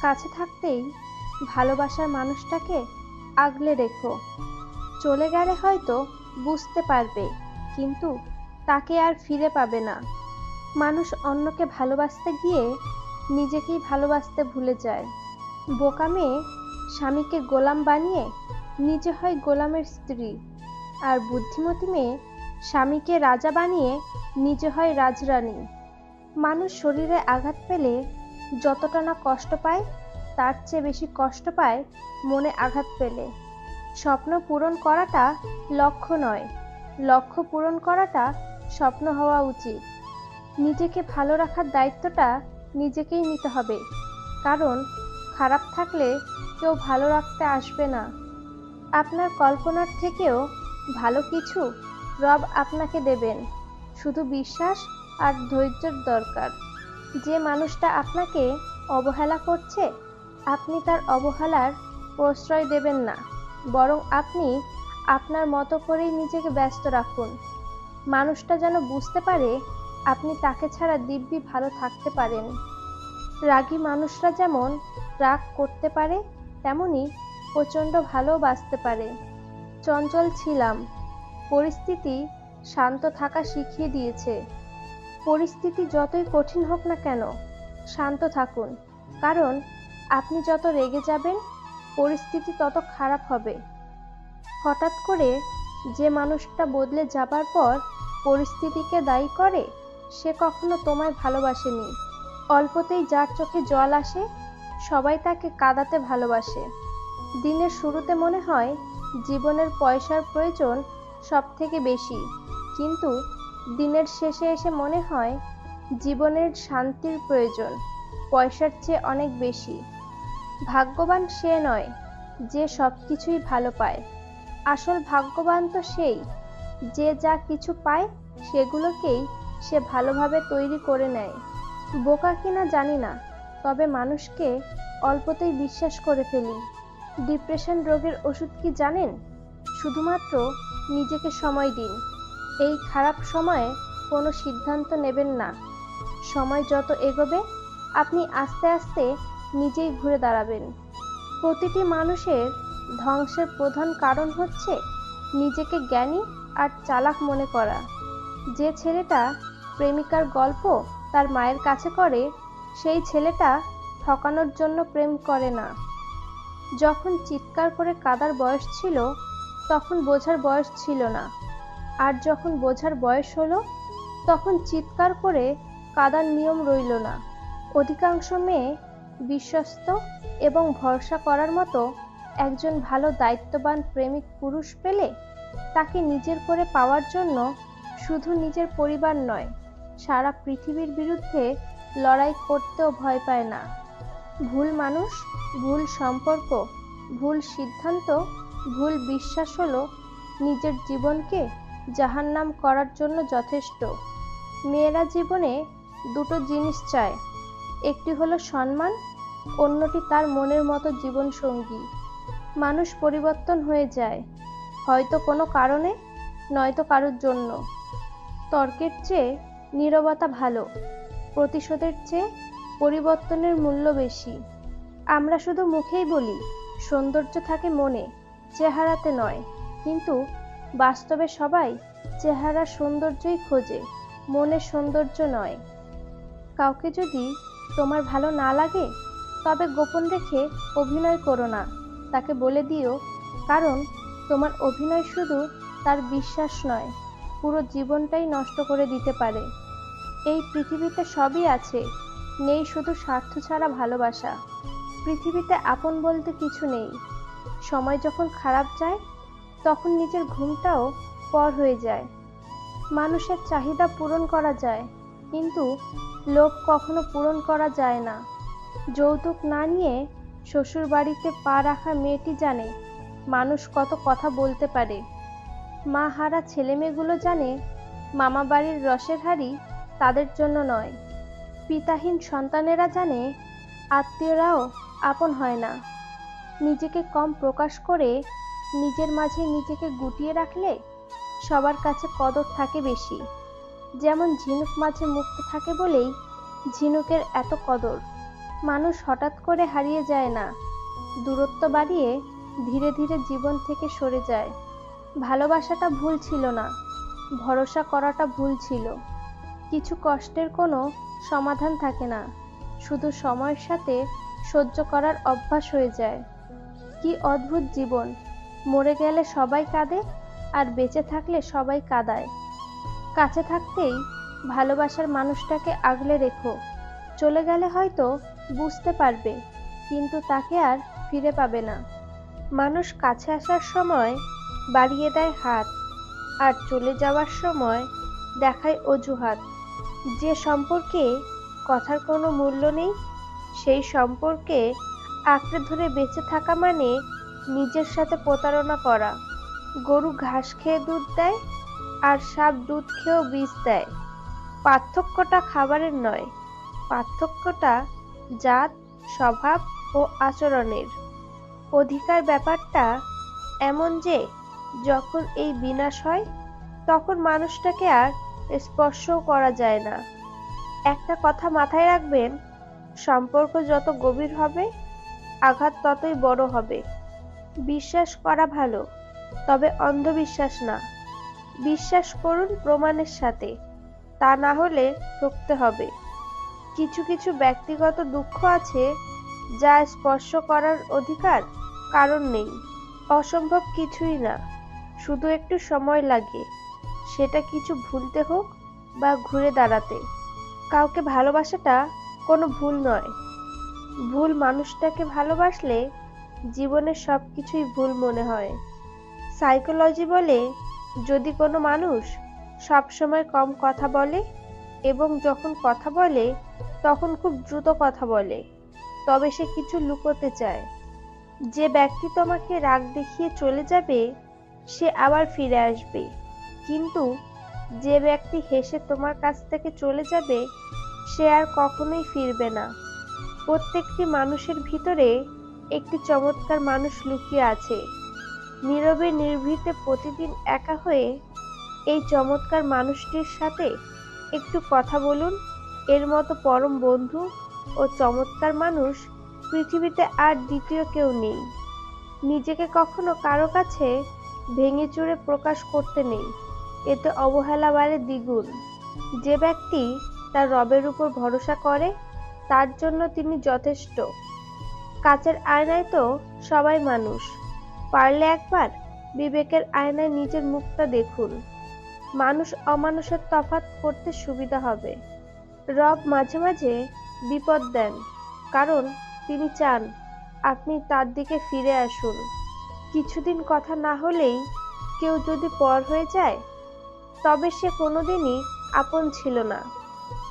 কাছে থাকতেই ভালোবাসার মানুষটাকে আগলে রেখো। চলে গেলে হয়তো বুঝতে পারবে, কিন্তু তাকে আর ফিরে পাবে না। মানুষ অন্যকে ভালোবাসতে গিয়ে নিজেকেই ভালোবাসতে ভুলে যায়। বোকা মেয়ে স্বামীকে গোলাম বানিয়ে নিজে হয় গোলামের স্ত্রী, আর বুদ্ধিমতী মেয়ে স্বামীকে রাজা বানিয়ে নিজে হয় রাজরানী। মানুষ শরীরে আঘাত পেলে যতটা না কষ্ট পায়, তার চেয়ে বেশি কষ্ট পায় মনে আঘাত পেলে। স্বপ্ন পূরণ করাটা লক্ষ্য নয়, লক্ষ্য পূরণ করাটা স্বপ্ন হওয়া উচিত। নিজেকে ভালো রাখার দায়িত্বটা নিজেকেই নিতে হবে, কারণ খারাপ থাকলে কেউ ভালো রাখতে আসবে না। আপনার কল্পনার থেকেও ভালো কিছু রব আপনাকে দেবেন, শুধু বিশ্বাস আর ধৈর্যের দরকার। যে মানুষটা আপনাকে অবহেলা করছে, আপনি তার অবহেলার প্রশ্রয় দেবেন না, বরং আপনি আপনার মতো করেই নিজেকে ব্যস্ত রাখুন। মানুষটা যেন বুঝতে পারে আপনি তাকে ছাড়া দিব্যি ভালো থাকতে পারেন। রাগী মানুষরা যেমন রাগ করতে পারে, তেমনি প্রচণ্ড ভালোবাসতে পারে। চঞ্চল ছিলাম, পরিস্থিতি শান্ত থাকা শিখিয়ে দিয়েছে। পরিস্থিতি যতই কঠিন হোক না কেন, শান্ত থাকুন, কারণ আপনি যত রেগে যাবেন, পরিস্থিতি তত খারাপ হবে। হঠাৎ করে যে মানুষটা বদলে যাবার পর পরিস্থিতিকে দায়ী করে, সে কখনো তোমায় ভালোবাসেনি। অল্পতেই যার চোখে জল আসে, সবাই তাকে কাঁদাতে ভালোবাসে। দিনের শুরুতে মনে হয় জীবনের পয়সার প্রয়োজন সব থেকে বেশি, কিন্তু দিনের শেষে এসে মনে হয় জীবনের শান্তির প্রয়োজন পয়সার চেয়ে অনেক বেশি। ভাগ্যবান সে নয় যে সব কিছুই ভালো পায়, আসল ভাগ্যবান তো সেই যে যা কিছু পায় সেগুলোকেই সে ভালোভাবে তৈরি করে নেয়। বোকা কিনা জানি না, তবে মানুষকে অল্পতেই বিশ্বাস করে ফেলি। ডিপ্রেশন রোগের ওষুধ কি জানেন? শুধুমাত্র নিজেকে সময় দিন। এই খারাপ সময়ে কোনো সিদ্ধান্ত নেবেন না। সময় যত এগোবে, আপনি আস্তে আস্তে নিজেই ঘুরে দাঁড়াবেন। প্রতিটি মানুষের ধ্বংসের প্রধান কারণ হচ্ছে নিজেকে জ্ঞানী আর চালাক মনে করা। যে ছেলেটা প্রেমিকার গল্প তার মায়ের কাছে করে, সেই ছেলেটা ঠকানোর জন্য প্রেম করে না। যখন চিৎকার করে কাঁদার বয়স ছিল, তখন বোঝার বয়স ছিল না, আর যখন বোঝার বয়স হলো, তখন চিৎকার করে কাঁদার নিয়ম রইল না। অধিকাংশ মেয়ে বিশ্বস্ত এবং ভরসা করার মতো একজন ভালো দায়িত্ববান প্রেমিক পুরুষ পেলে, তাকে নিজের করে পাওয়ার জন্য শুধু নিজের পরিবার নয়, সারা পৃথিবীর বিরুদ্ধে লড়াই করতেও ভয় পায় না। ভুল মানুষ, ভুল সম্পর্ক, ভুল সিদ্ধান্ত, ভুল বিশ্বাস হলো নিজের জীবনকে জাহান্নাম করার জন্য যথেষ্ট। মেয়েরা জীবনে দুটো জিনিস চায়, একটি হলো সম্মান, অন্যটি তার মনের মতো জীবনসঙ্গী। মানুষ পরিবর্তন হয়ে যায়, হয়তো কোনো কারণে, নয়তো কারোর জন্য। তর্কের চেয়ে নীরবতা ভালো, প্রতিশোধের চেয়ে পরিবর্তনের মূল্য বেশি। আমরা শুধু মুখেই বলি সৌন্দর্য থাকে মনে, চেহারাতে নয়, কিন্তু বাস্তবে সবাই চেহারার সৌন্দর্যই খোঁজে, মনের সৌন্দর্য নয়। কাউকে যদি তোমার ভালো না লাগে, তবে গোপন রেখে অভিনয় করো না, তাকে বলে দিও, কারণ তোমার অভিনয় শুধু তার বিশ্বাস নয়, পুরো জীবনটাই নষ্ট করে দিতে পারে। এই পৃথিবীতে সবই আছে, নেই শুধু স্বার্থ ছাড়া ভালোবাসা। পৃথিবীতে আপন বলতে কিছু নেই। সময় যখন খারাপ যায়, তখন নিজের ঘুমটাও পর হয়ে যায়। মানুষের চাহিদা পূরণ করা যায়, কিন্তু লোভ কখনো পূরণ করা যায় না। যৌতুক না নিয়ে শ্বশুর বাড়িতে পা রাখা মেয়েটি জানে মানুষ কত কথা বলতে পারে। মা হারা ছেলেমেয়েগুলো জানে মামা বাড়ির রসের হাঁড়ি তাদের জন্য নয়। পিতাহীন সন্তানেরা জানে আত্মীয়রাও আপন হয় না। নিজেকে কম প্রকাশ করে নিজের মাঝে নিজেকে গুটিয়ে রাখলে সবার কাছে কদর থাকে বেশি। যেমন ঝিনুক মাঝে মুক্ত থাকে বলেই ঝিনুকের এত কদর। মানুষ হঠাৎ করে হারিয়ে যায় না, দূরত্ব বাড়িয়ে ধীরে ধীরে জীবন থেকে সরে যায়। ভালোবাসাটা ভুল ছিল না, ভরসা করাটা ভুল ছিল। কিছু কষ্টের কোনো সমাধান থাকে না, শুধু সময়ের সাথে সহ্য করার অভ্যাস হয়ে যায়। কি অদ্ভুত জীবন! মরে গেলে সবাই কাঁদে, আর বেঁচে থাকলে সবাই কাঁদায়। কাছে থাকতেই ভালোবাসার মানুষটাকে আগলে রেখো। চলে গেলে হয়তো বুঝতে পারবে, কিন্তু তাকে আর ফিরে পাবে না। মানুষ কাছে আসার সময় বাড়িয়ে দেয় হাত, আর চলে যাওয়ার সময় দেখায় অজুহাত। যে সম্পর্কে কথার কোনো মূল্য নেই, সেই সম্পর্কে আঁকড়ে ধরে বেঁচে থাকা মানে নিজের সাথে প্রতারণা করা। গরু ঘাস খেয়ে দুধ দেয়, আর সাপ দুধ খেয়েও বিষ দেয়। পার্থক্যটা খাবারের নয়, পার্থক্যটা জাত, স্বভাব ও আচরণের। অধিকার ব্যাপারটা এমন যে যখন এই বিনাশ হয়, তখন মানুষটাকে আর স্পর্শও করা যায় না। একটা কথা মাথায় রাখবেন, সম্পর্ক যত গভীর হবে, আঘাত ততই বড় হবে। বিশ্বাস করা ভালো, তবে অন্ধবিশ্বাস না। বিশ্বাস করুন প্রমাণের সাথে, তা না হলে ঠকতে হবে। কিছু কিছু ব্যক্তিগত দুঃখ আছে যা স্পর্শ করার অধিকার কারণ নেই। অসম্ভব কিছুই না, শুধু একটু সময় লাগে, সেটা কিছু ভুলতে হোক বা ঘুরে দাঁড়াতে। কাউকে ভালোবাসাটা কোনো ভুল নয়। ভুল মানুষটাকে ভালোবাসলে জীবনের সবকিছুই ভুল মনে হয়। সাইকোলজি বলে, যদি কোনো মানুষ সবসময় কম কথা বলে এবং যখন কথা বলে তখন খুব দ্রুত কথা বলে, তবে সে কিছু লুকোতে চায়। যে ব্যক্তি তোমাকে রাগ দেখিয়ে চলে যাবে, সে আবার ফিরে আসবে, কিন্তু যে ব্যক্তি হেসে তোমার কাছ থেকে চলে যাবে, সে আর কখনোই ফিরবে না। প্রত্যেকটি মানুষের ভিতরে একটি চমৎকার মানুষ লুকিয়ে আছে। নীরবে নিভৃতে প্রতিদিন একা হয়ে এই চমৎকার মানুষটির সাথে একটু কথা বলুন। এর মতো পরম বন্ধু ও চমৎকার মানুষ পৃথিবীতে আর দ্বিতীয় কেউ নেই। নিজেকে কখনো কারো কাছে ভেঙে চুরে প্রকাশ করতে নেই, এতে অবহেলা বাড়ে দ্বিগুণ। যে ব্যক্তি তার রবের উপর ভরসা করে, তার জন্য তিনি যথেষ্ট। কাচের আয়নায় তো সবাই মানুষ, পারলে একবার বিবেকের আয়নায় নিজের মুখটা দেখুন। মানুষ অমানুষের তফাৎ করতে সুবিধা হবে। রব মাঝে মাঝে বিপদ দেন, কারণ তিনি চান আপনি তার দিকে ফিরে আসুন। কিছুদিন কথা না হলেই কেউ যদি পর হয়ে যায়, তবে সে কোনোদিনই আপন ছিল না।